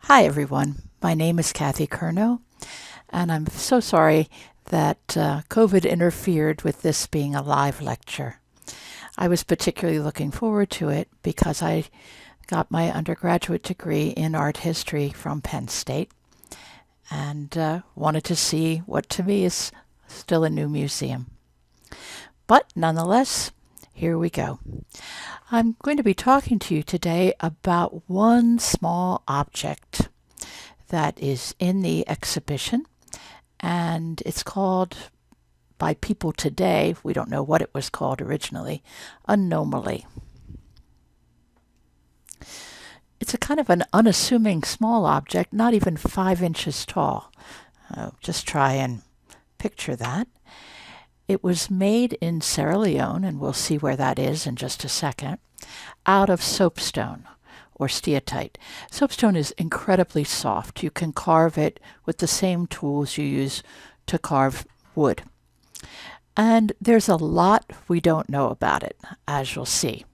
Hi everyone, my name is Kathy Curnow, and I'm so sorry that COVID interfered with this being a live lecture. I was particularly looking forward to it because I got my undergraduate degree in art history from Penn State and wanted to see what to me is still a new museum. But nonetheless, here we go. I'm going to be talking to you today about one small object that is in the exhibition, and it's called, by people today, we don't know what it was called originally, a Nomoli. It's a kind of an unassuming small object, not even 5 inches tall. Just try and picture that. It was made in Sierra Leone, and we'll see where that is in just a second, out of soapstone or steatite. Soapstone is incredibly soft. You can carve it with the same tools you use to carve wood. And there's a lot we don't know about it, as you'll see.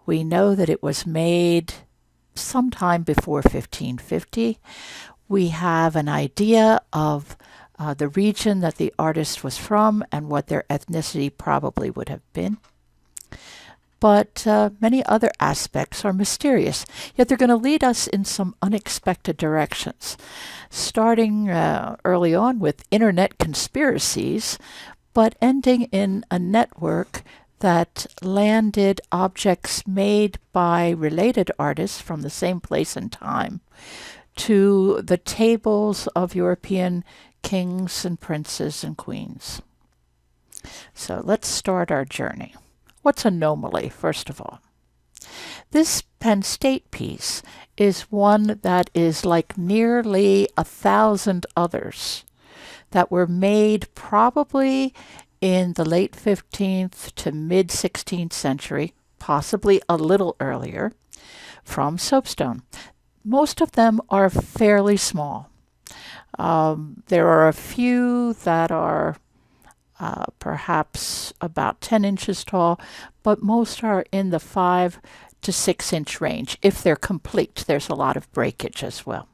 We know that it was made sometime before 1550. We have an idea of the region that the artist was from and what their ethnicity probably would have been. But many other aspects are mysterious, yet they're going to lead us in some unexpected directions, starting early on with internet conspiracies, but ending in a network that landed objects made by related artists from the same place and time to the tables of European kings and princes and queens. So let's start our journey. What's a Nomoli, first of all? This Penn State piece is one that is like nearly 1,000 others that were made probably in the late 15th to mid 16th century, possibly a little earlier, from soapstone. Most of them are fairly small. There are a few that are perhaps about 10 inches tall, but most are in the 5 to 6 inch range. If they're complete, there's a lot of breakage as well.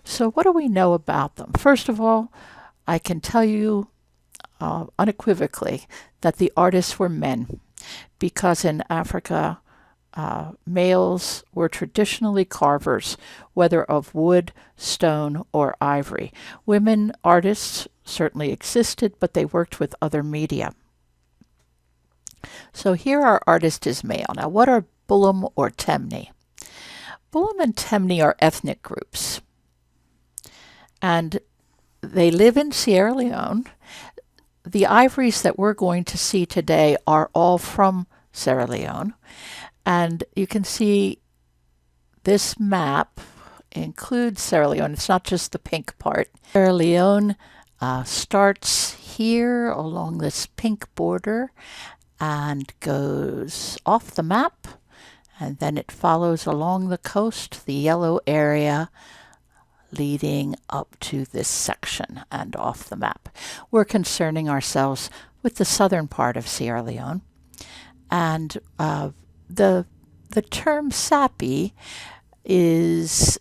So what do we know about them? First of all, I can tell you unequivocally that the artists were men, because in Africa, males were traditionally carvers, whether of wood, stone, or ivory. Women artists certainly existed, but they worked with other media. So here our artist is male. Now, what are Bullum or Temne? Bullum and Temne are ethnic groups, and they live in Sierra Leone. The ivories that we're going to see today are all from Sierra Leone. And you can see this map includes Sierra Leone. It's not just the pink part. Sierra Leone starts here along this pink border and goes off the map, and then it follows along the coast, the yellow area, leading up to this section and off the map. We're concerning ourselves with the southern part of Sierra Leone, and the term sapi is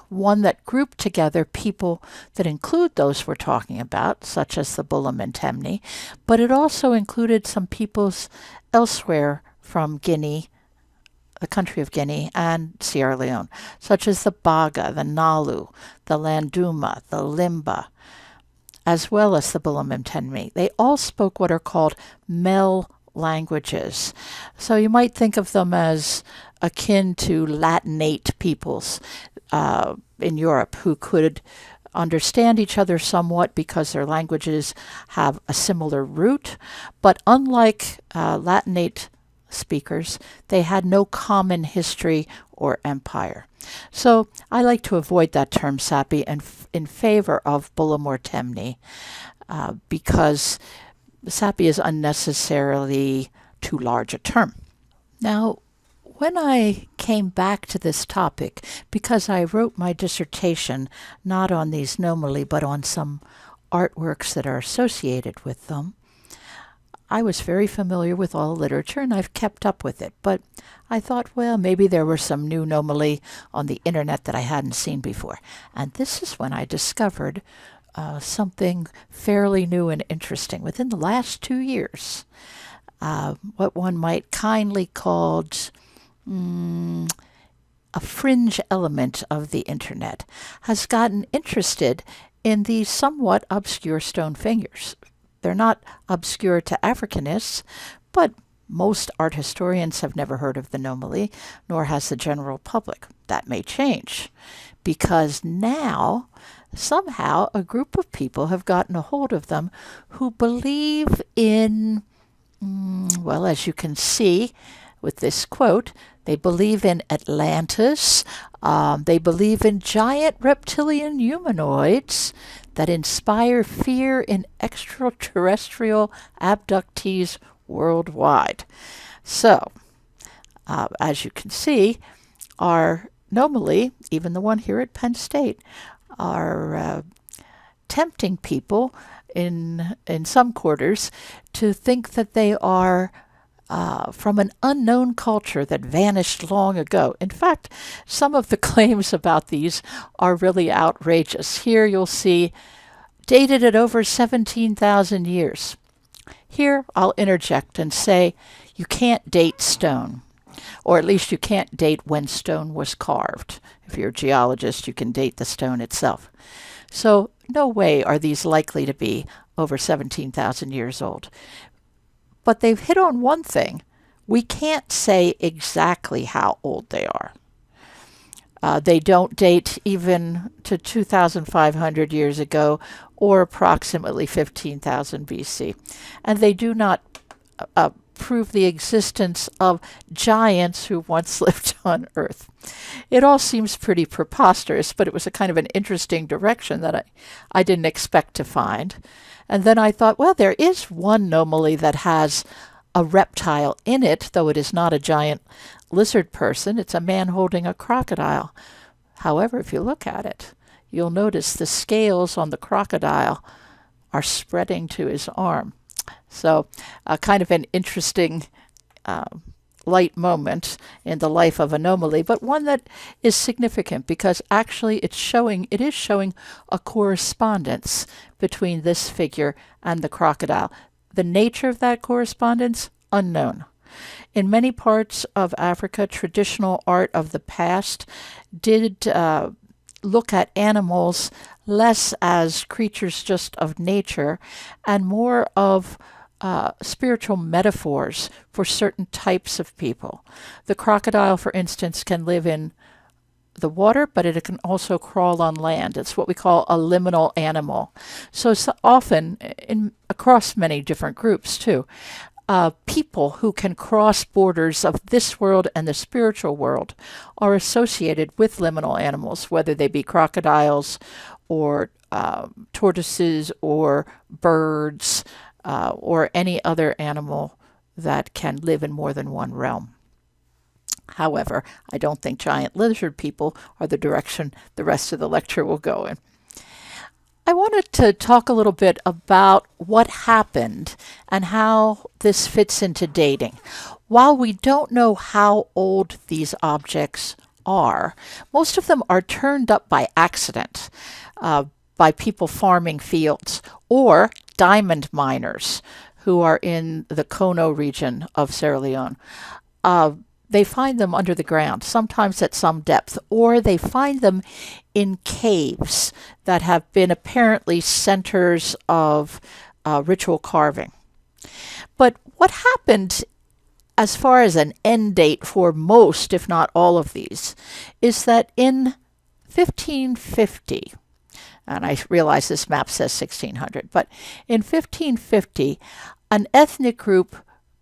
one that grouped together people that include those we're talking about, such as the Bullum and Temne, but it also included some peoples elsewhere from Guinea, the country of Guinea, and Sierra Leone, such as the Baga, the Nalu, the Landuma, the Limba, as well as the Bullum and Temne. They all spoke what are called Mel languages. So you might think of them as akin to Latinate peoples in Europe who could understand each other somewhat because their languages have a similar root. But unlike Latinate speakers, they had no common history or empire. So I like to avoid that term sapi and in favor of Bullum or Temne because sapi is unnecessarily too large a term. Now, when I came back to this topic, because I wrote my dissertation not on these Nomoli, but on some artworks that are associated with them, I was very familiar with all the literature and I've kept up with it, but I thought, well, maybe there were some new Nomoli on the internet that I hadn't seen before. And this is when I discovered something fairly new and interesting within the last 2 years. What one might kindly call a fringe element of the internet has gotten interested in these somewhat obscure stone figures. They're not obscure to Africanists, but most art historians have never heard of the Nomoli, nor has the general public. That may change, because now somehow a group of people have gotten a hold of them who believe in, well, as you can see with this quote, they believe in Atlantis. They believe in giant reptilian humanoids that inspire fear in extraterrestrial abductees worldwide. So, as you can see, our Nomoli, even the one here at Penn State, are tempting people in some quarters to think that they are from an unknown culture that vanished long ago. In fact, some of the claims about these are really outrageous. Here you'll see dated at over 17,000 years. Here I'll interject and say you can't date stone, or at least you can't date when stone was carved. If you're a geologist, you can date the stone itself. So no way are these likely to be over 17,000 years old. But they've hit on one thing. We can't say exactly how old they are. They don't date even to 2,500 years ago or approximately 15,000 BC. And they do not prove the existence of giants who once lived on Earth. It all seems pretty preposterous, but it was a kind of an interesting direction that I didn't expect to find. And then I thought, well, there is one Nomoli that has a reptile in it, though it is not a giant lizard person. It's a man holding a crocodile. However, if you look at it, you'll notice the scales on the crocodile are spreading to his arm. So kind of an interesting light moment in the life of a Nomoli, but one that is significant because actually it is showing a correspondence between this figure and the crocodile. The nature of that correspondence, unknown. In many parts of Africa, traditional art of the past did look at animals less as creatures just of nature and more of spiritual metaphors for certain types of people. The crocodile, for instance, can live in the water, but it can also crawl on land. It's what we call a liminal animal. So often, across many different groups too, people who can cross borders of this world and the spiritual world are associated with liminal animals, whether they be crocodiles or tortoises or birds, or any other animal that can live in more than one realm. However, I don't think giant lizard people are the direction the rest of the lecture will go in. I wanted to talk a little bit about what happened and how this fits into dating. While we don't know how old these objects are, most of them are turned up by accident, by people farming fields, or diamond miners who are in the Curnow region of Sierra Leone. They find them under the ground, sometimes at some depth, or they find them in caves that have been apparently centers of ritual carving. But what happened as far as an end date for most, if not all of these, is that in 1550, and I realize this map says 1600, but in 1550, an ethnic group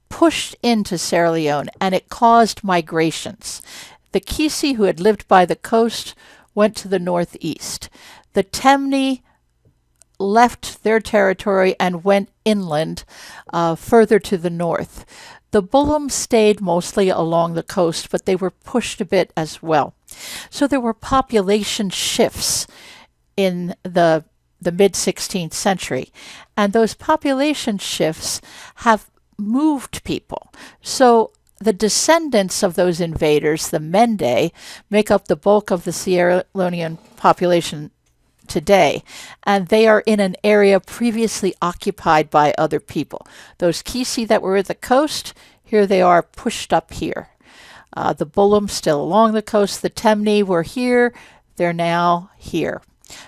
pushed into Sierra Leone and it caused migrations. The Kisi, who had lived by the coast, went to the northeast. The Temne left their territory and went inland further to the north. The Bulum stayed mostly along the coast, but they were pushed a bit as well. So there were population shifts in the mid-16th century. And those population shifts have moved people. So the descendants of those invaders, the Mende, make up the bulk of the Sierra Leonean population today, and they are in an area previously occupied by other people. Those Kisi that were at the coast, here they are pushed up here. The Bullum still along the coast, the Temne were here, they're now here.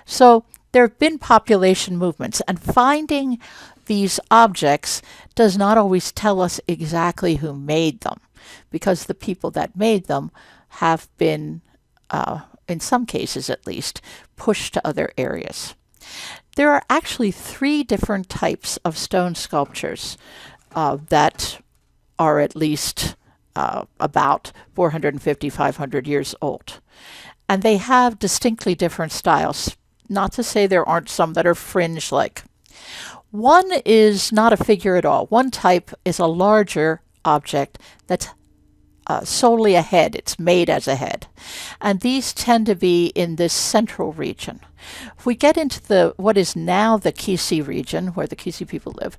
So there have been population movements, and finding these objects does not always tell us exactly who made them, because the people that made them have been, in some cases at least, pushed to other areas. There are actually 3 different types of stone sculptures that are at least about 450, 500 years old. And they have distinctly different styles. Not to say there aren't some that are fringe-like. One is not a figure at all. One type is a larger object that's solely a head. It's made as a head. And these tend to be in this central region. If we get into what is now the Kisi region, where the Kisi people live,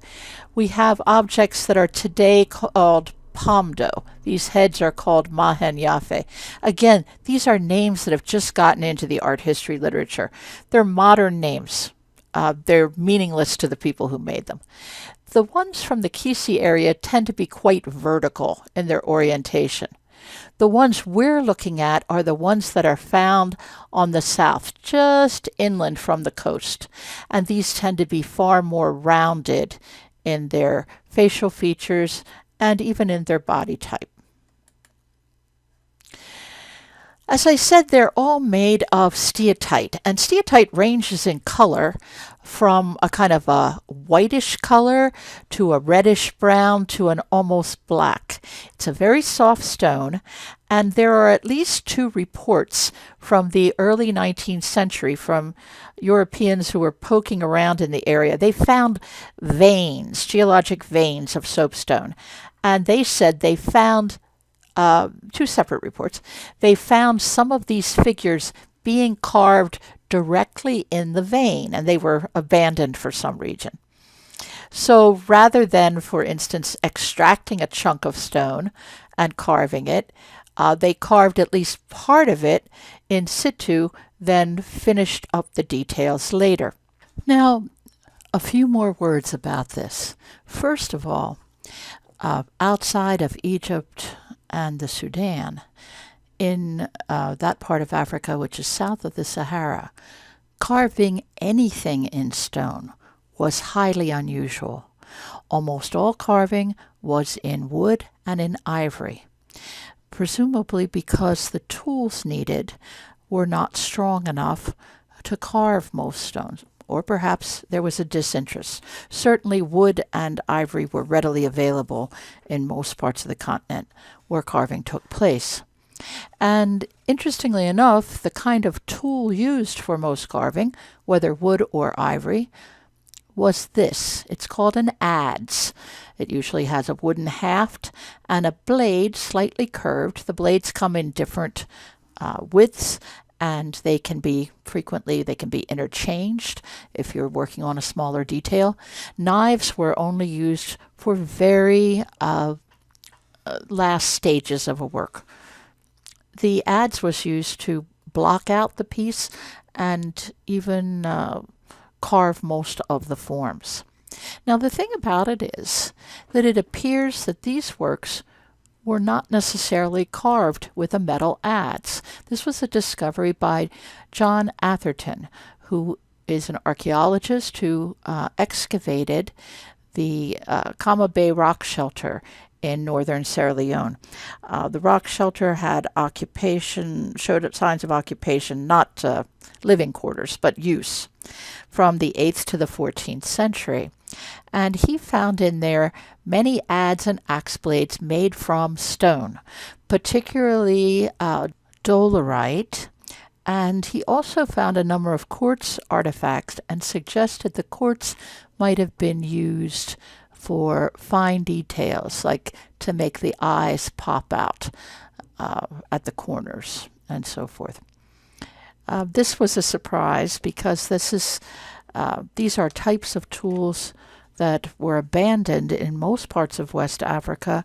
we have objects that are today called Pomdo. These heads are called Mahen Yafe. Again, these are names that have just gotten into the art history literature. They're modern names. They're meaningless to the people who made them. The ones from the Kisi area tend to be quite vertical in their orientation. The ones we're looking at are the ones that are found on the south, just inland from the coast. And these tend to be far more rounded in their facial features and even in their body type. As I said, they're all made of steatite, and steatite ranges in color from a kind of a whitish color to a reddish brown to an almost black. It's a very soft stone, and there are at least 2 reports from the early 19th century from Europeans who were poking around in the area. They found veins, geologic veins of soapstone, and they said they found 2 separate reports. They found some of these figures being carved directly in the vein, and they were abandoned for some reason. So rather than, for instance, extracting a chunk of stone and carving it, they carved at least part of it in situ, then finished up the details later. Now, a few more words about this. First of all, outside of Egypt and the Sudan, in that part of Africa which is south of the Sahara, carving anything in stone was highly unusual. Almost all carving was in wood and in ivory, presumably because the tools needed were not strong enough to carve most stones, or perhaps there was a disinterest. Certainly wood and ivory were readily available in most parts of the continent where carving took place. And interestingly enough, the kind of tool used for most carving, whether wood or ivory, was this. It's called an adze. It usually has a wooden haft and a blade slightly curved. The blades come in different widths, and they can be interchanged if you're working on a smaller detail. Knives were only used for very last stages of a work. The adze was used to block out the piece and even carve most of the forms. Now, the thing about it is that it appears that these works were not necessarily carved with a metal adze. This was a discovery by John Atherton, who is an archaeologist who excavated the Kama Bay rock shelter in northern Sierra Leone. The rock shelter had showed signs of occupation, not living quarters, but use, from the 8th to the 14th century. And he found in there many adze and axe blades made from stone, particularly dolerite, and he also found a number of quartz artifacts and suggested the quartz might have been used for fine details, like to make the eyes pop out at the corners and so forth. This was a surprise because these are types of tools that were abandoned in most parts of West Africa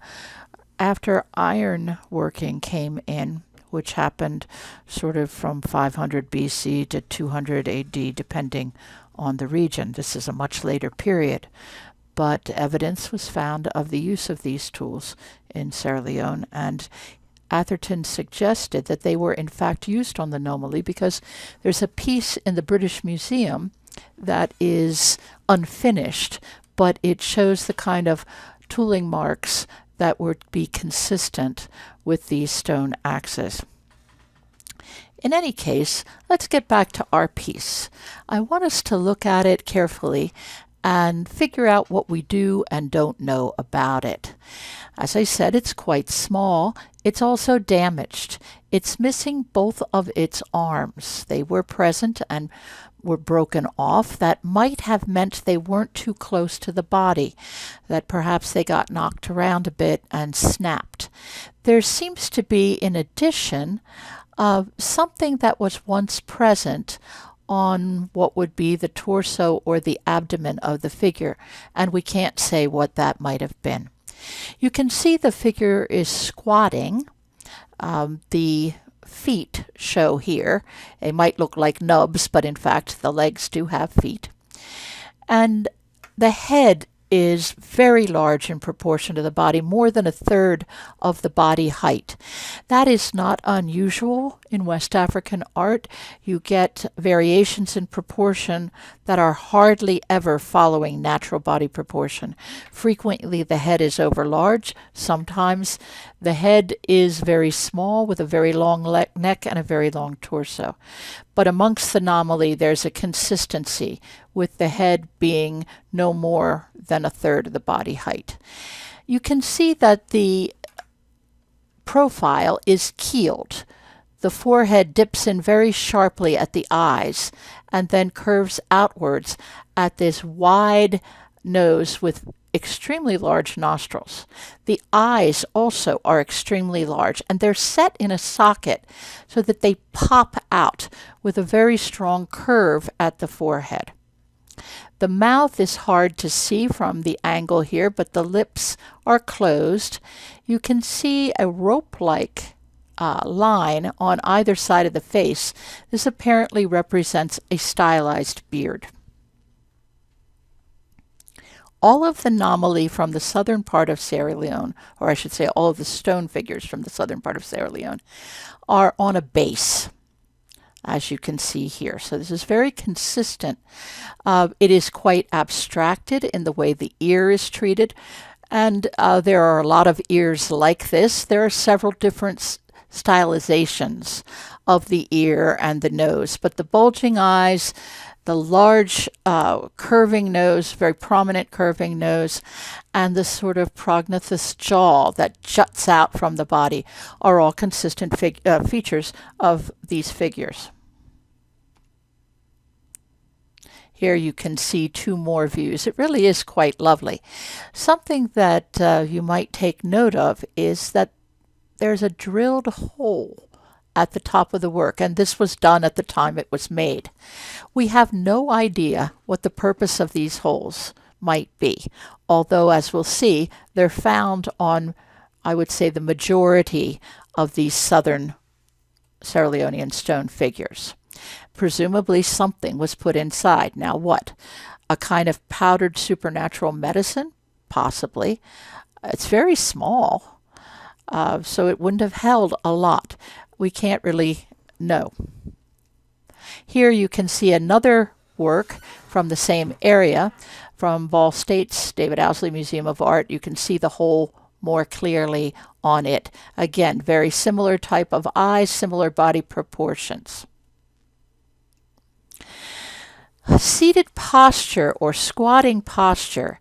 after iron working came in, which happened sort of from 500 BC to 200 AD, depending on the region. This is a much later period, but evidence was found of the use of these tools in Sierra Leone, and Atherton suggested that they were in fact used on the Nomoli because there's a piece in the British Museum that is unfinished, but it shows the kind of tooling marks that would be consistent with these stone axes. In any case, let's get back to our piece. I want us to look at it carefully and figure out what we do and don't know about it. As I said, it's quite small. It's also damaged. It's missing both of its arms. They were present and were broken off. That might have meant they weren't too close to the body, that perhaps they got knocked around a bit and snapped. There seems to be, in addition, something that was once present on what would be the torso or the abdomen of the figure, and we can't say what that might have been. You can see the figure is squatting. The feet show here. They might look like nubs, but in fact the legs do have feet. And the head is very large in proportion to the body, more than a third of the body height. That is not unusual in West African art. You get variations in proportion that are hardly ever following natural body proportion. Frequently the head is overlarge. Sometimes the head is very small with a very long neck and a very long torso. But amongst the Nomoli, there's a consistency, with the head being no more than a third of the body height. You can see that the profile is keeled. The forehead dips in very sharply at the eyes and then curves outwards at this wide nose with extremely large nostrils. The eyes also are extremely large, and they're set in a socket so that they pop out with a very strong curve at the forehead. The mouth is hard to see from the angle here, but the lips are closed. You can see a rope-like line on either side of the face. This apparently represents a stylized beard. All of the Nomoli from the southern part of Sierra Leone, or I should say all of the stone figures from the southern part of Sierra Leone, are on a base, as you can see here. So this is very consistent. It is quite abstracted in the way the ear is treated, and there are a lot of ears like this. There are several different stylizations of the ear and the nose, but the bulging eyes, the large curving nose, very prominent curving nose, and the sort of prognathous jaw that juts out from the body are all consistent features of these figures. Here you can see two more views. It really is quite lovely. Something that you might take note of is that there's a drilled hole at the top of the work, and this was done at the time it was made. We have no idea what the purpose of these holes might be, although, as we'll see, they're found on, I would say, the majority of these southern Sierra Leonean stone figures. Presumably something was put inside. Now what? A kind of powdered supernatural medicine? Possibly. It's very small, so it wouldn't have held a lot. We can't really know. Here you can see another work from the same area, from Ball State's David Owsley Museum of Art. You can see the hole more clearly on it. Again, very similar type of eyes, similar body proportions. Seated posture or squatting posture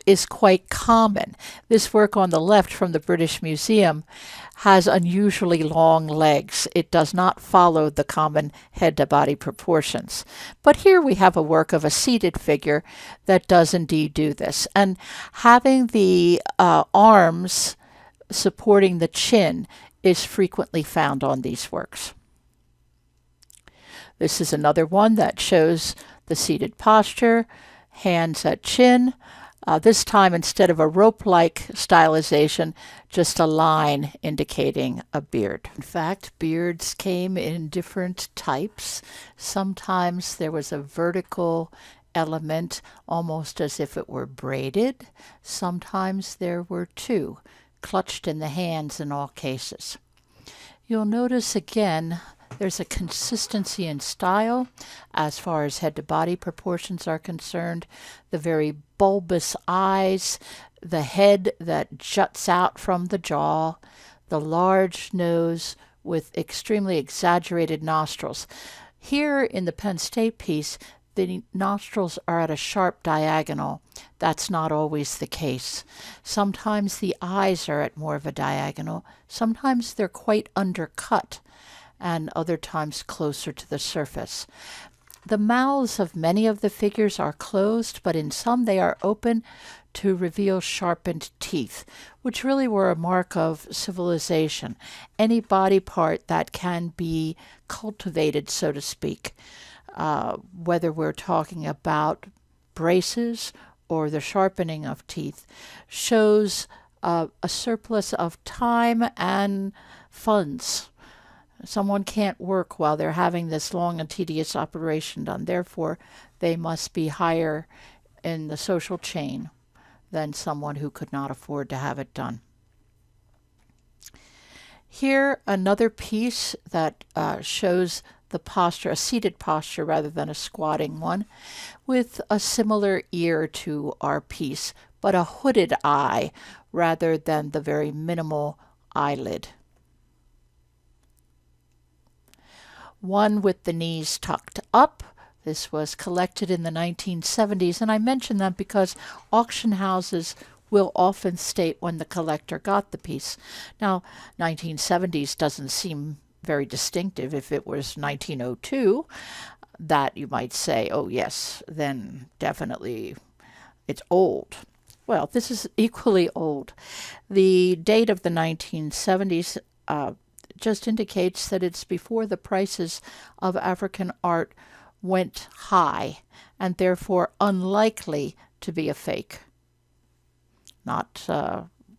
is quite common. This work on the left from the British Museum has unusually long legs. It does not follow the common head-to-body proportions. But here we have a work of a seated figure that does indeed do this. And having the arms supporting the chin is frequently found on these works. This is another one that shows the seated posture, hands at chin. This time, instead of a rope-like stylization, just a line indicating a beard. In fact, beards came in different types. Sometimes there was a vertical element, almost as if it were braided. Sometimes there were two, clutched in the hands in all cases. You'll notice again there's a consistency in style as far as head to body proportions are concerned. The very bulbous eyes, the head that juts out from the jaw, the large nose with extremely exaggerated nostrils. Here in the Penn State piece, the nostrils are at a sharp diagonal. That's not always the case. Sometimes the eyes are at more of a diagonal. Sometimes they're quite undercut, and other times closer to the surface. The mouths of many of the figures are closed, but in some they are open to reveal sharpened teeth, which really were a mark of civilization. Any body part that can be cultivated, so to speak, whether we're talking about braces or the sharpening of teeth, shows a surplus of time and funds. Someone can't work while they're having this long and tedious operation done. Therefore, they must be higher in the social chain than someone who could not afford to have it done. Here, another piece that shows the posture, a seated posture rather than a squatting one, with a similar ear to our piece, but a hooded eye rather than the very minimal eyelid. One with the knees tucked up. This was collected in the 1970s, and I mention that because auction houses will often state when the collector got the piece. Now, 1970s doesn't seem very distinctive. If it was 1902, that you might say, oh yes, then definitely it's old. Well, this is equally old. The date of the 1970s just indicates that it's before the prices of African art went high, and therefore unlikely to be a fake. Not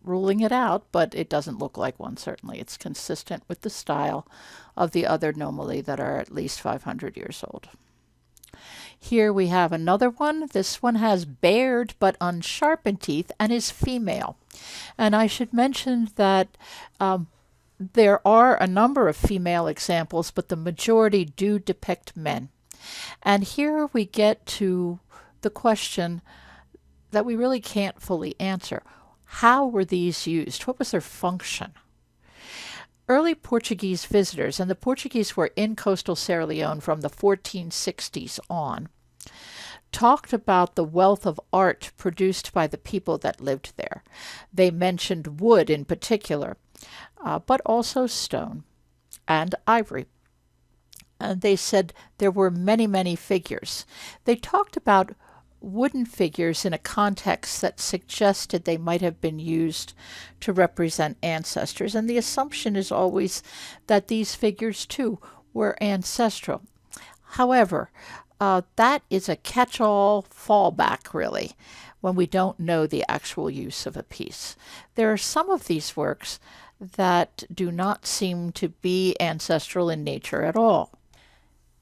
ruling it out, but it doesn't look like one, certainly. It's consistent with the style of the other Nomoli that are at least 500 years old. Here we have another one. This one has bared but unsharpened teeth and is female. And I should mention that there are a number of female examples, but the majority do depict men. And here we get to the question that we really can't fully answer. How were these used? What was their function? Early Portuguese visitors, and the Portuguese were in coastal Sierra Leone from the 1460s on, talked about the wealth of art produced by the people that lived there. They mentioned wood in particular, but also stone and ivory. And they said there were many, many figures. They talked about wooden figures in a context that suggested they might have been used to represent ancestors. And the assumption is always that these figures, too, were ancestral. However, that is a catch-all fallback, really, when we don't know the actual use of a piece. There are some of these works that do not seem to be ancestral in nature at all.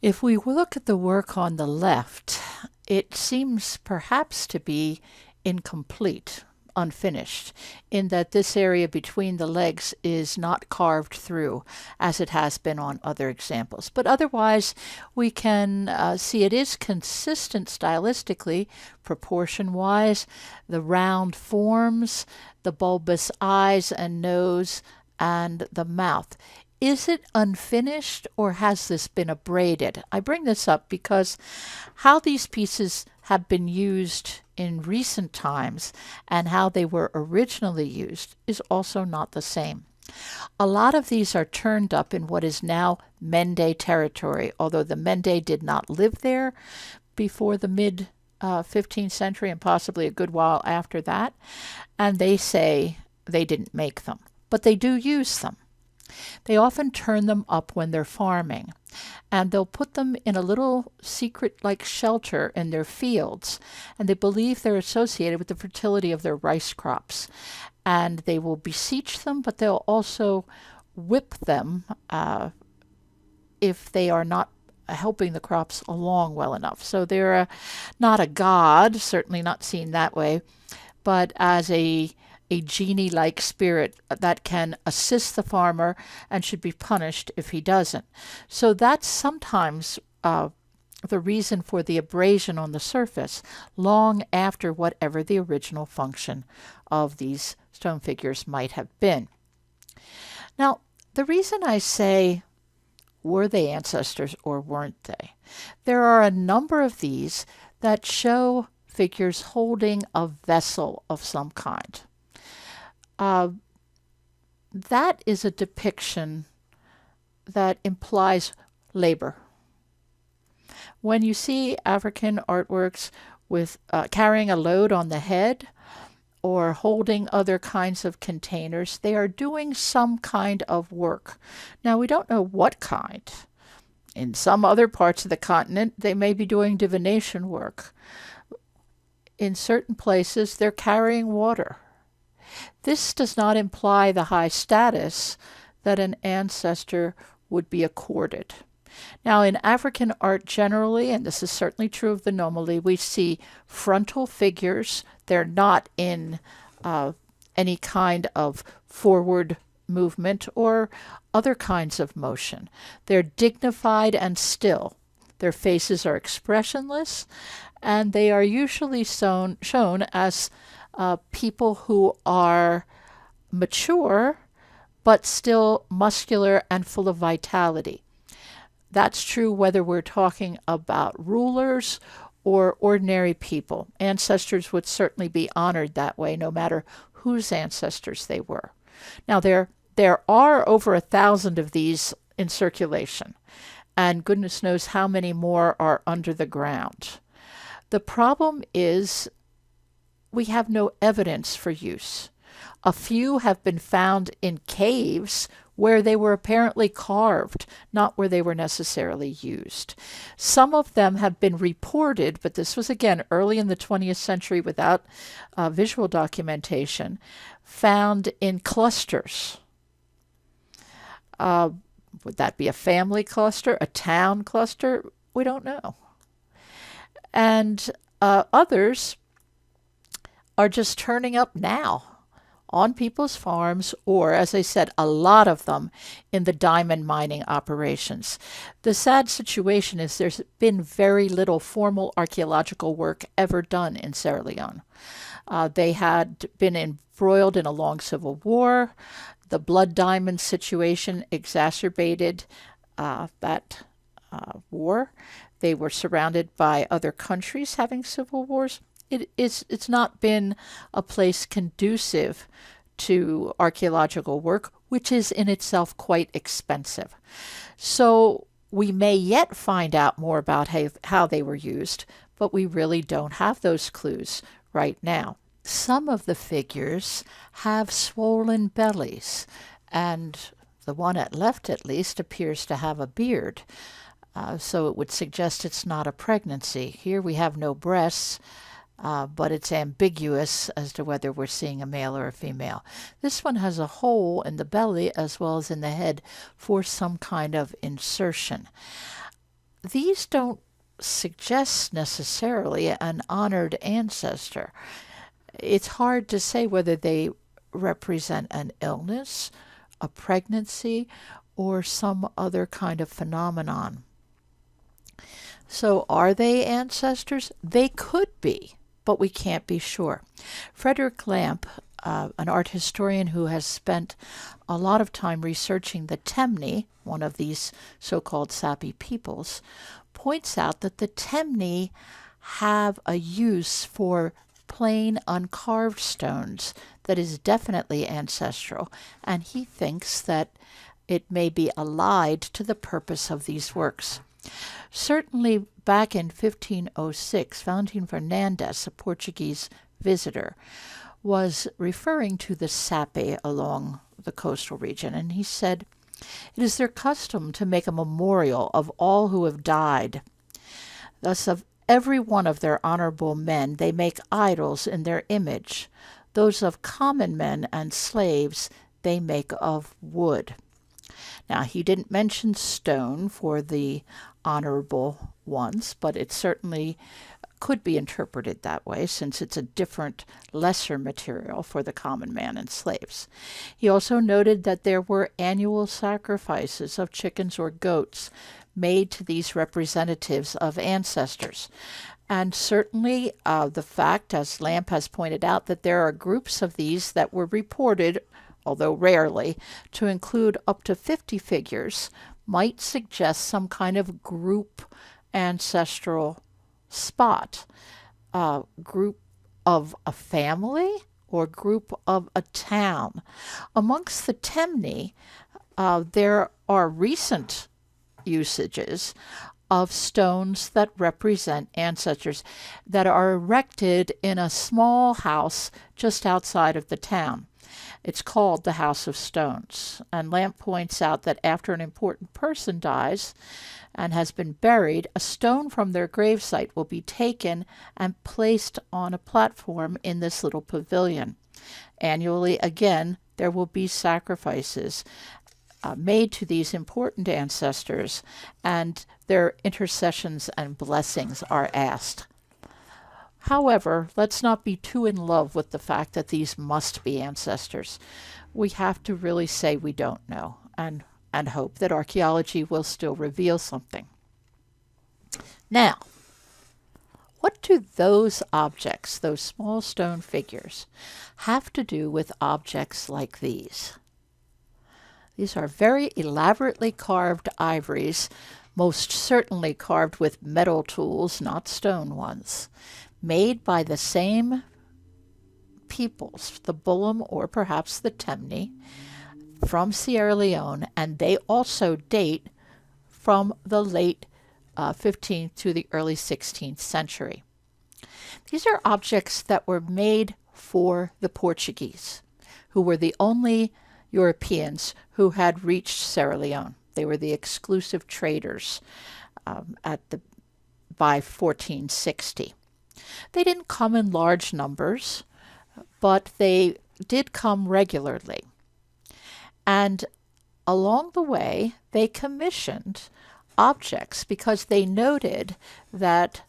If we look at the work on the left, it seems perhaps to be incomplete, unfinished, in that this area between the legs is not carved through as it has been on other examples. But otherwise, we can see it is consistent stylistically, proportion-wise, the round forms, the bulbous eyes and nose, and the mouth. Is it unfinished, or has this been abraded? I bring this up because how these pieces have been used in recent times and how they were originally used is also not the same. A lot of these are turned up in what is now Mende territory, although the Mende did not live there before the mid 15th century and possibly a good while after that, and they say they didn't make them, but they do use them. They often turn them up when they're farming, and they'll put them in a little secret-like shelter in their fields, and they believe they're associated with the fertility of their rice crops. And they will beseech them, but they'll also whip them if they are not helping the crops along well enough. So they're not a god, certainly not seen that way, but as a genie-like spirit that can assist the farmer and should be punished if he doesn't. So that's sometimes the reason for the abrasion on the surface, long after whatever the original function of these stone figures might have been. Now, the reason I say, were they ancestors or weren't they? There are a number of these that show figures holding a vessel of some kind. That is a depiction that implies labor. When you see African artworks with carrying a load on the head or holding other kinds of containers, they are doing some kind of work. Now, we don't know what kind. In some other parts of the continent, they may be doing divination work. In certain places, they're carrying water. This does not imply the high status that an ancestor would be accorded. Now, in African art generally, and this is certainly true of the Nomoli, we see frontal figures. They're not in any kind of forward movement or other kinds of motion. They're dignified and still. Their faces are expressionless, and they are usually shown as people who are mature but still muscular and full of vitality. That's true whether we're talking about rulers or ordinary people. Ancestors would certainly be honored that way, no matter whose ancestors they were. Now, there are over 1,000 of these in circulation, and goodness knows how many more are under the ground. The problem is we have no evidence for use. A few have been found in caves where they were apparently carved, not where they were necessarily used. Some of them have been reported, but this was again early in the 20th century without visual documentation, found in clusters. Would that be a family cluster, a town cluster? We don't know. And others are just turning up now on people's farms, or, as I said, a lot of them in the diamond mining operations. The sad situation is there's been very little formal archaeological work ever done in Sierra Leone. They had been embroiled in a long civil war. The blood diamond situation exacerbated that war. They were surrounded by other countries having civil wars. It's not been a place conducive to archaeological work, which is in itself quite expensive. So we may yet find out more about how they were used, but we really don't have those clues right now. Some of the figures have swollen bellies, and the one at left at least appears to have a beard. So it would suggest it's not a pregnancy. Here we have no breasts, but it's ambiguous as to whether we're seeing a male or a female. This one has a hole in the belly as well as in the head for some kind of insertion. These don't suggest necessarily an honored ancestor. It's hard to say whether they represent an illness, a pregnancy, or some other kind of phenomenon. So are they ancestors? They could be, but we can't be sure. Frederick Lamp, an art historian who has spent a lot of time researching the Temne, one of these so-called Sapi peoples, points out that the Temne have a use for plain uncarved stones that is definitely ancestral, and he thinks that it may be allied to the purpose of these works. Certainly back in 1506, Valentim Fernandes, a Portuguese visitor, was referring to the Sapi along the coastal region, and he said, It is their custom to make a memorial of all who have died. Thus, of every one of their honorable men, they make idols in their image. Those of common men and slaves they make of wood. Now, he didn't mention stone for the honorable ones, but it certainly could be interpreted that way since it's a different, lesser material for the common man and slaves. He also noted that there were annual sacrifices of chickens or goats made to these representatives of ancestors. And certainly the fact, as Lamp has pointed out, that there are groups of these that were reported, although rarely, to include up to 50 figures might suggest some kind of group ancestral spot, group of a family or group of a town. Amongst the Temne, there are recent usages of stones that represent ancestors that are erected in a small house just outside of the town. It's called the House of Stones. And Lamp points out that after an important person dies and has been buried, a stone from their gravesite will be taken and placed on a platform in this little pavilion. Annually, again, there will be sacrifices made to these important ancestors, and their intercessions and blessings are asked. However, let's not be too in love with the fact that these must be ancestors. We have to really say we don't know and hope that archaeology will still reveal something. Now, what do those objects, those small stone figures, have to do with objects like these? These are very elaborately carved ivories, most certainly carved with metal tools, not stone ones, made by the same peoples, the Bullum or perhaps the Temne, from Sierra Leone, and they also date from the late 15th to the early 16th century. These are objects that were made for the Portuguese, who were the only Europeans who had reached Sierra Leone. They were the exclusive traders by 1460. They didn't come in large numbers, but they did come regularly. And along the way, they commissioned objects because they noted that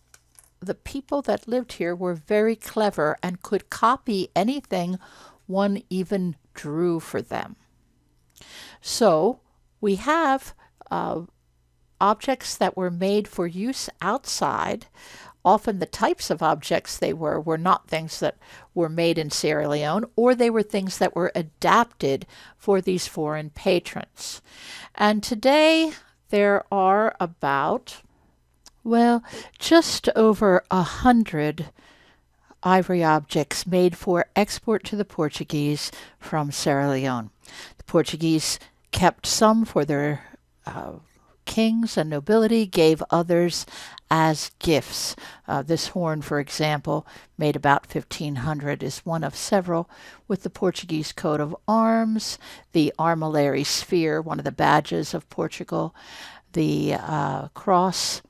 the people that lived here were very clever and could copy anything one even drew for them. So we have objects that were made for use outside. Often the types of objects they were not things that were made in Sierra Leone, or they were things that were adapted for these foreign patrons. And today there are about, just over 100 ivory objects made for export to the Portuguese from Sierra Leone. The Portuguese kept some for their kings and nobility, gave others as gifts. This horn, for example, made about 1500, is one of several with the Portuguese coat of arms, the armillary sphere, one of the badges of Portugal, the cross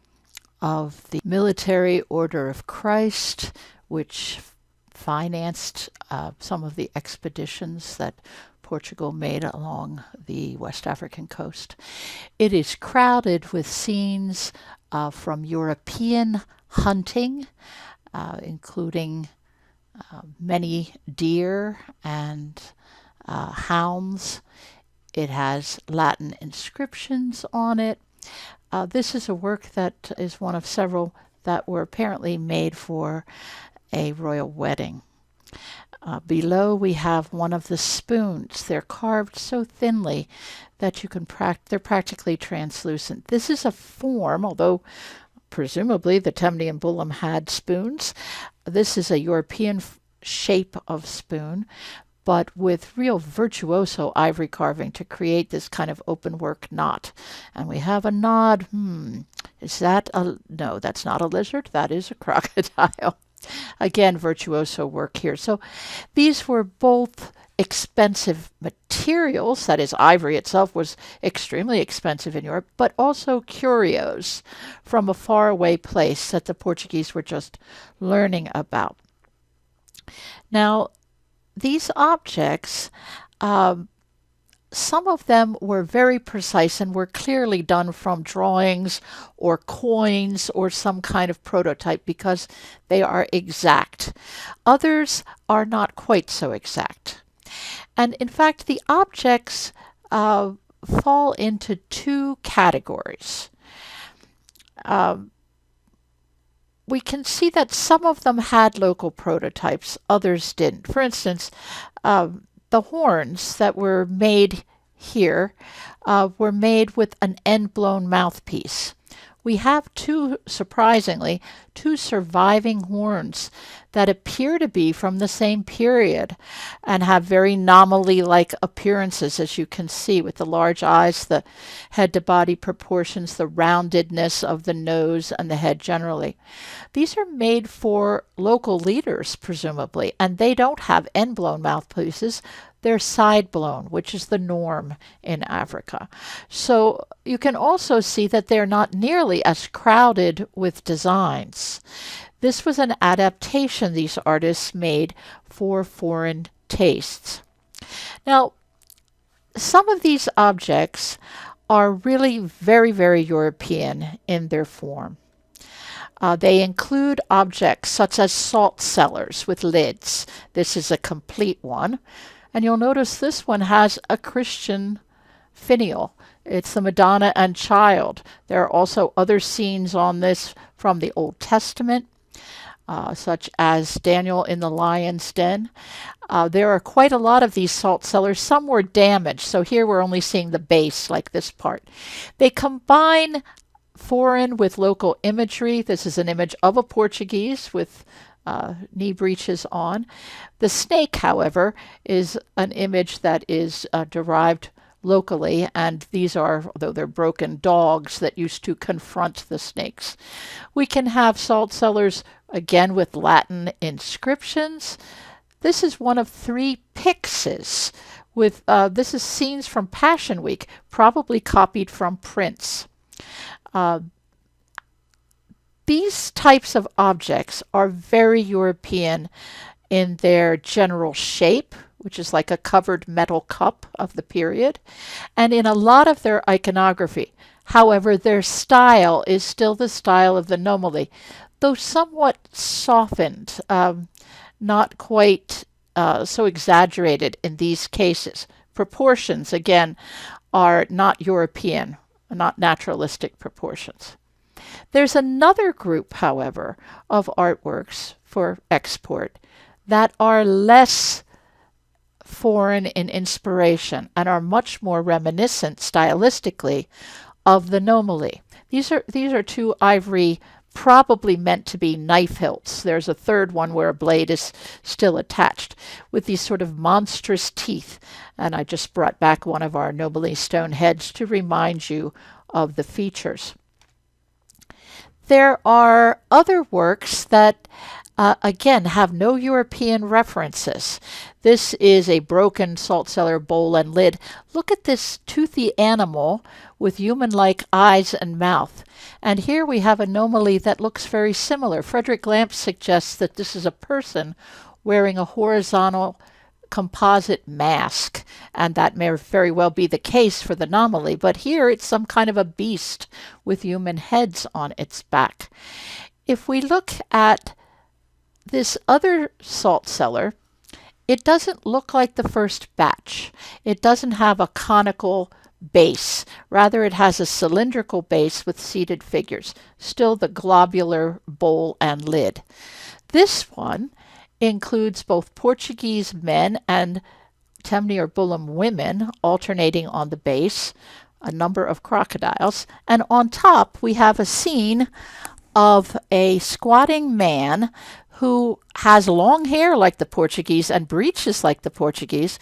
of the Military Order of Christ, which financed some of the expeditions that Portugal made along the West African coast. It is crowded with scenes from European hunting, including many deer and hounds. It has Latin inscriptions on it. This is a work that is one of several that were apparently made for a royal wedding. Below we have one of the spoons. They're carved so thinly that you can they're practically translucent. This is a form, although presumably the Temne and Bullum had spoons. This is a European shape of spoon, but with real virtuoso ivory carving to create this kind of open work knot. And we have a nod. Is that no, that's not a lizard. That is a crocodile. Again, virtuoso work here. So these were both expensive materials, that is, ivory itself was extremely expensive in Europe, but also curios from a faraway place that the Portuguese were just learning about. Now, these objects, some of them were very precise and were clearly done from drawings or coins or some kind of prototype because they are exact. Others are not quite so exact. And in fact, the objects fall into two categories. We can see that some of them had local prototypes, others didn't. For instance, the horns that were made here were made with an end-blown mouthpiece. We have surprisingly, two surviving horns that appear to be from the same period and have very Nomoli-like appearances, as you can see, with the large eyes, the head-to-body proportions, the roundedness of the nose and the head generally. These are made for local leaders, presumably, and they don't have end-blown mouthpieces. They're side-blown, which is the norm in Africa. So you can also see that they're not nearly as crowded with designs. This was an adaptation these artists made for foreign tastes. Now, some of these objects are really very, very European in their form. They include objects such as salt cellars with lids. This is a complete one. And you'll notice this one has a Christian finial. It's the Madonna and Child. There are also other scenes on this from the Old Testament, such as Daniel in the lion's den. There are quite a lot of these salt cellars. Some were damaged, so here we're only seeing the base, like this part. They combine foreign with local imagery. This is an image of a Portuguese with knee breeches on. The snake, however, is an image that is derived locally, and these are, though they're broken, dogs that used to confront the snakes. We can have salt cellars, again, with Latin inscriptions. This is one of 3 pyxes. This is scenes from Passion Week, probably copied from prints. These types of objects are very European in their general shape, which is like a covered metal cup of the period, and in a lot of their iconography. However, their style is still the style of the Nomoli, though somewhat softened, not quite so exaggerated in these cases. Proportions, again, are not European, not naturalistic proportions. There's another group, however, of artworks for export that are less foreign in inspiration and are much more reminiscent stylistically of the Nomoli. These are 2 ivory, probably meant to be knife hilts. There's a third one where a blade is still attached with these sort of monstrous teeth. And I just brought back one of our Nomoli stone heads to remind you of the features. There are other works that, again, have no European references. This is a broken salt cellar bowl and lid. Look at this toothy animal with human-like eyes and mouth. And here we have a Nomoli that looks very similar. Frederick Lamp suggests that this is a person wearing a horizontal composite mask, and that may very well be the case for the Nomoli, but here it's some kind of a beast with human heads on its back. If we look at this other salt cellar, it doesn't look like the first batch. It doesn't have a conical base. Rather, it has a cylindrical base with seated figures, still the globular bowl and lid. This one includes both Portuguese men and Temne or Bullum women alternating on the base, a number of crocodiles, and on top we have a scene of a squatting man who has long hair like the Portuguese and breeches like the Portuguese,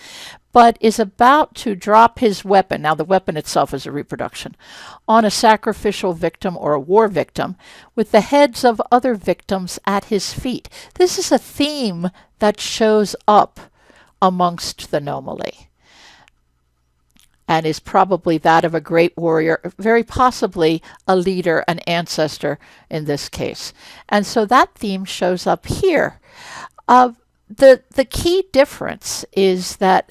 but is about to drop his weapon. Now, the weapon itself is a reproduction on a sacrificial victim or a war victim with the heads of other victims at his feet. This is a theme that shows up amongst the Nomoli, and is probably that of a great warrior, very possibly a leader, an ancestor in this case. And so that theme shows up here. The key difference is that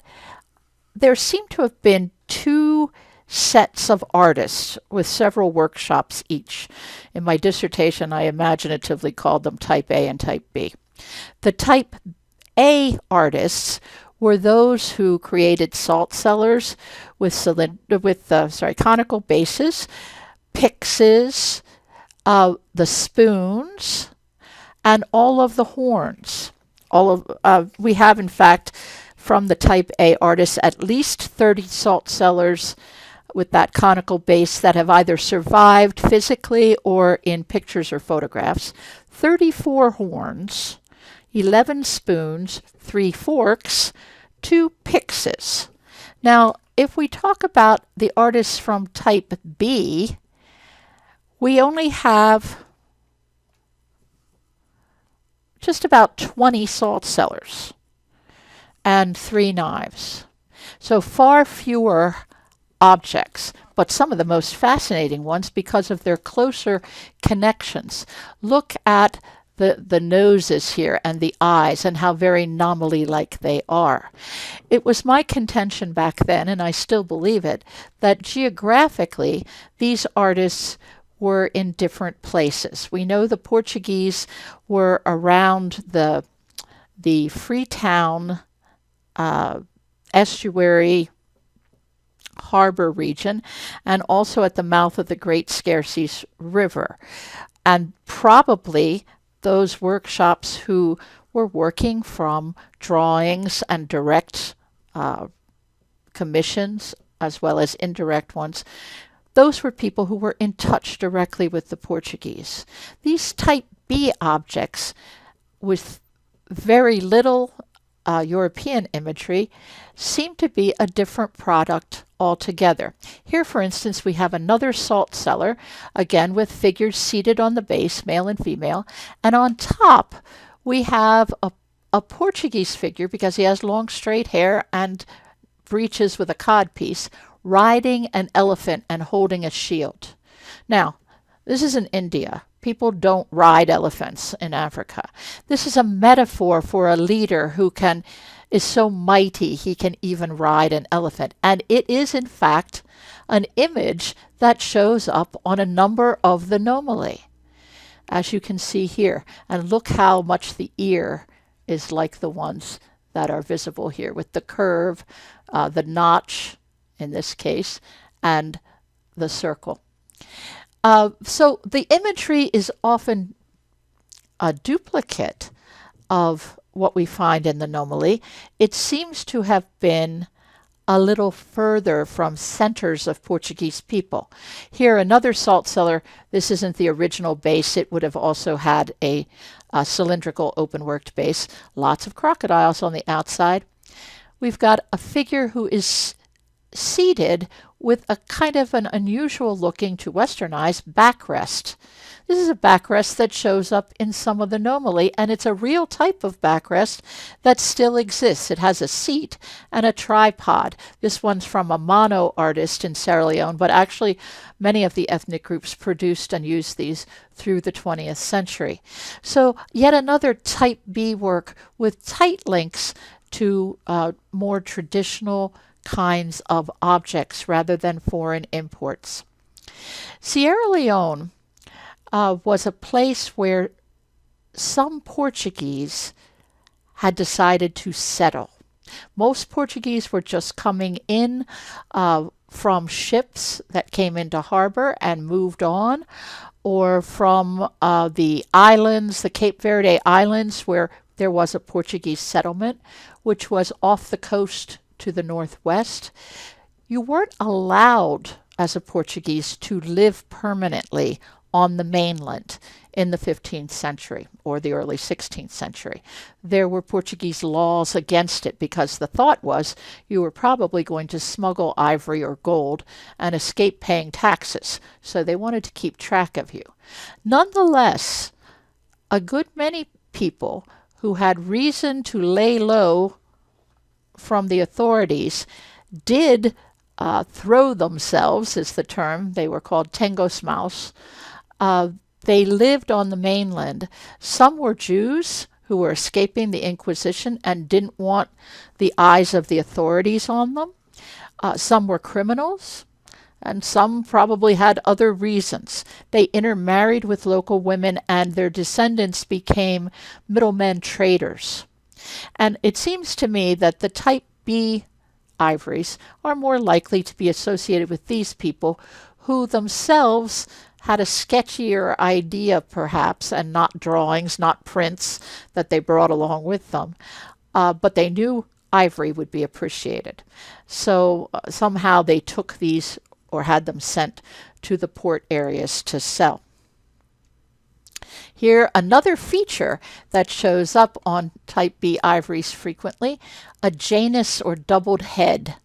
there seem to have been two sets of artists with several workshops each. In my dissertation, I imaginatively called them Type A and Type B. The Type A artists were those who created salt cellars with conical bases, pyxes, the spoons, and all of the horns. We have, in fact, from the Type A artists, at least 30 salt cellars with that conical base that have either survived physically or in pictures or photographs, 34 horns, 11 spoons, 3 forks, 2 pyxes. Now, if we talk about the artists from Type B, we only have just about 20 salt cellars and 3 knives. So far fewer objects, but some of the most fascinating ones because of their closer connections. Look at the noses here and the eyes and how very Nomoli-like they are. It was my contention back then, and I still believe it, that geographically these artists were in different places. We know the Portuguese were around the Freetown estuary harbor region, and also at the mouth of the Great Scarces River. And probably those workshops who were working from drawings and direct commissions, as well as indirect ones, those were people who were in touch directly with the Portuguese. These Type B objects with very little European imagery seem to be a different product altogether. Here, for instance, we have another salt cellar, again with figures seated on the base, male and female, and on top we have a Portuguese figure, because he has long straight hair and breeches with a codpiece, riding an elephant and holding a shield. Now, this is in India. People don't ride elephants in Africa. This is a metaphor for a leader who is so mighty he can even ride an elephant. And it is, in fact, an image that shows up on a number of the Nomoli, as you can see here. And look how much the ear is like the ones that are visible here, with the curve, the notch in this case, and the circle. So the imagery is often a duplicate of what we find in the Nomoli. It seems to have been a little further from centers of Portuguese people. Here, another salt cellar. This isn't the original base. It would have also had a cylindrical open-worked base. Lots of crocodiles on the outside. We've got a figure who is seated with a kind of an unusual looking, to Western eyes, backrest. This is a backrest that shows up in some of the Nomoli, and it's a real type of backrest that still exists. It has a seat and a tripod. This one's from a mono artist in Sierra Leone, but actually many of the ethnic groups produced and used these through the 20th century. So yet another Type B work with tight links to more traditional kinds of objects rather than foreign imports. Sierra Leone was a place where some Portuguese had decided to settle. Most Portuguese were just coming in from ships that came into harbor and moved on, or from the islands, the Cape Verde Islands, where there was a Portuguese settlement, which was off the coast to the northwest. You weren't allowed as a Portuguese to live permanently on the mainland in the 15th century or the early 16th century. There were Portuguese laws against it because the thought was you were probably going to smuggle ivory or gold and escape paying taxes, so they wanted to keep track of you. Nonetheless, a good many people who had reason to lay low from the authorities did throw themselves, is the term. They were called Tengosmaus. They lived on the mainland. Some were Jews who were escaping the Inquisition and didn't want the eyes of the authorities on them. Some were criminals, and some probably had other reasons. They intermarried with local women, and their descendants became middlemen traders. And it seems to me that the type B ivories are more likely to be associated with these people who themselves had a sketchier idea, perhaps, and not drawings, not prints that they brought along with them, but they knew ivory would be appreciated. So somehow they took these or had them sent to the port areas to sell. Here, another feature that shows up on type B ivories frequently, a Janus or doubled head,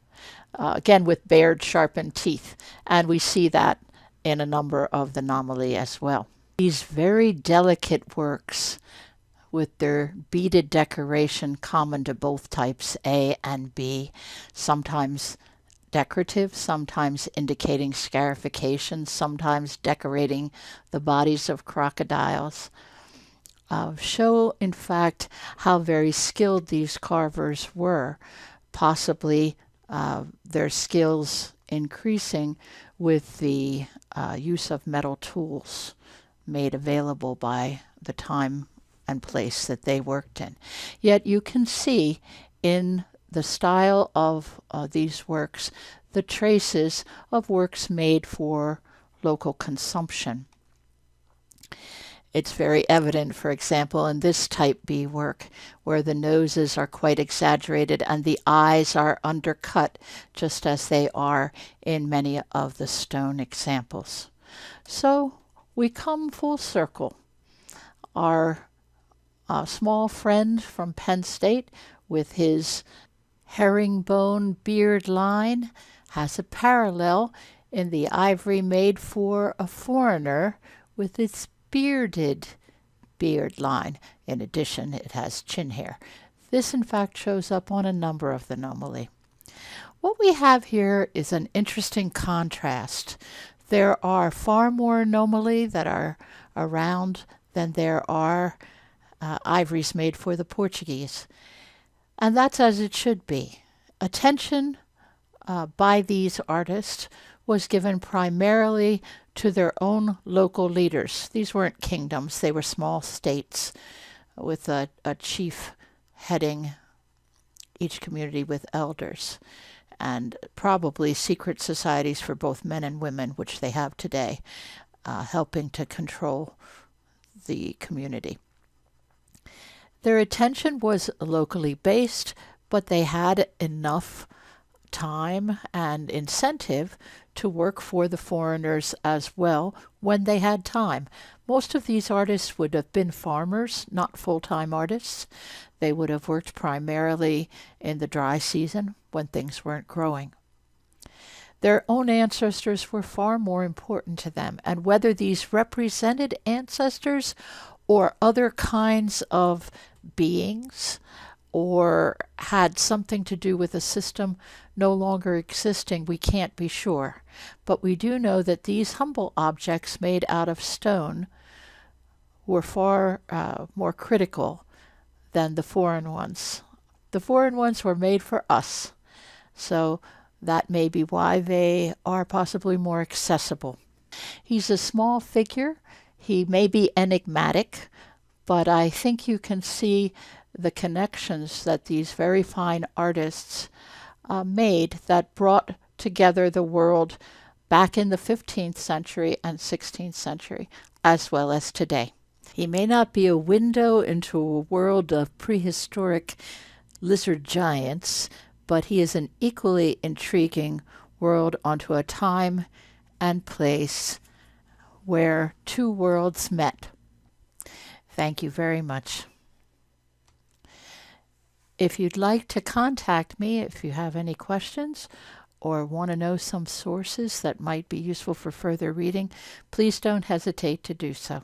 again with bared, sharpened teeth, and we see that in a number of the Nomoli as well. These very delicate works with their beaded decoration common to both types A and B, sometimes decorative, sometimes indicating scarification, sometimes decorating the bodies of crocodiles, show in fact how very skilled these carvers were, possibly their skills increasing with the use of metal tools made available by the time and place that they worked in. Yet you can see in the style of these works the traces of works made for local consumption. It's very evident, for example, in this type B work, where the noses are quite exaggerated and the eyes are undercut, just as they are in many of the stone examples. So we come full circle. Our small friend from Penn State, with his herringbone beard line, has a parallel in the ivory made for a foreigner with its bearded beard line. In addition, it has chin hair. This, in fact, shows up on a number of the Nomoli. What we have here is an interesting contrast. There are far more Nomoli that are around than there are ivories made for the Portuguese. And that's as it should be. Attention by these artists was given primarily to their own local leaders. These weren't kingdoms, they were small states with a chief heading each community with elders, and probably secret societies for both men and women, which they have today, helping to control the community. Their attention was locally based, but they had enough time and incentive to work for the foreigners as well when they had time. Most of these artists would have been farmers, not full-time artists. They would have worked primarily in the dry season when things weren't growing. Their own ancestors were far more important to them, and whether these represented ancestors or other kinds of beings or had something to do with a system no longer existing, we can't be sure. But we do know that these humble objects made out of stone were far more critical than the foreign ones. The foreign ones were made for us, so that may be why they are possibly more accessible. He's a small figure. He may be enigmatic, but I think you can see the connections that these very fine artists made that brought together the world back in the 15th century and 16th century, as well as today. He may not be a window into a world of prehistoric lizard giants, but he is an equally intriguing world onto a time and place where two worlds met. Thank you very much. If you'd like to contact me, if you have any questions or want to know some sources that might be useful for further reading, please don't hesitate to do so.